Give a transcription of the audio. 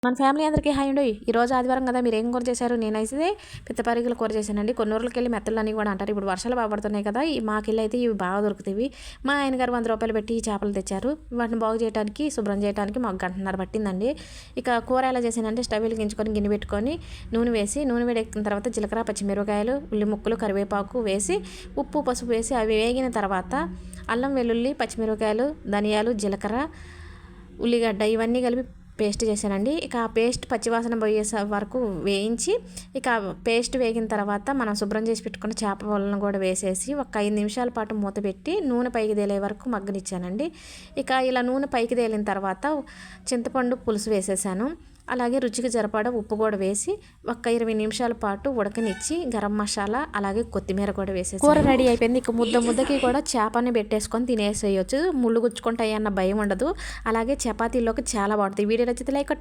మన ఫ్యామిలీ అందరికీ హాయ్ అండి. ఈరోజు ఆదివారం కదా, మీరు ఏం కూర చేశారు? నేనైతే పిత్తపరిగలు కూర చేశానండి. కొన్నూరులకి వెళ్ళి మెత్తలని కూడా అంటారు. ఇప్పుడు వర్షాలు బాగా పడుతున్నాయి కదా, మాకెళ్ళి అయితే ఇవి బాగా దొరుకుతాయి. మా ఆయన గారు 100 రూపాయలు పెట్టి ఈ చేపలు తెచ్చారు. వాటిని బాగు చేయడానికి, శుభ్రం చేయడానికి మాకు గంటన్నర పట్టిందండి. ఇక కూర ఎలా చేశానంటే, స్టవ్ వెలిగించుకొని గిన్నె పెట్టుకొని నూనె వేసి, నూనె వేడెక్కిన తర్వాత జీలకర్ర, పచ్చిమిరపకాయలు, ఉల్లి ముక్కలు, కరివేపాకు వేసి ఉప్పు పసుపు వేసి అవి వేగిన తర్వాత అల్లం వెల్లుల్లి, పచ్చిమిరపకాయలు, ధనియాలు, జీలకర్ర, ఉల్లిగడ్డ ఇవన్నీ కలిపి పేస్ట్ చేశానండి. ఇక ఆ పేస్ట్ పచ్చివాసన పోయే వరకు వేయించి, ఇక పేస్ట్ వేగిన తర్వాత మనం శుభ్రం చేసి పెట్టుకున్న చేపలను కూడా వేసేసి ఒక 5 నిమిషాల పాటు మూత పెట్టి నూనె పైకి తేలే వరకు మగ్గనిచ్చానండి. ఇక ఇలా నూనె పైకి తేలిన తర్వాత చింతపండు పులుసు వేసేసాను. అలాగే రుచికి సరిపడా ఉప్పు కూడా వేసి ఒక 20 నిమిషాల పాటు ఉడకనిచ్చి గరం మసాలా అలాగే కొత్తిమీర కూడా వేసేసి కూర రెడీ అయిపోయింది. ఇక ముద్దకి కూడా చేపని పెట్టేసుకొని తినేసేయచ్చు. ముళ్ళు గుచ్చుకుంటాయి అన్న భయం ఉండదు. అలాగే చపాతీలోకి చాలా బాగుంటుంది. వీడియో నచ్చితే లైక్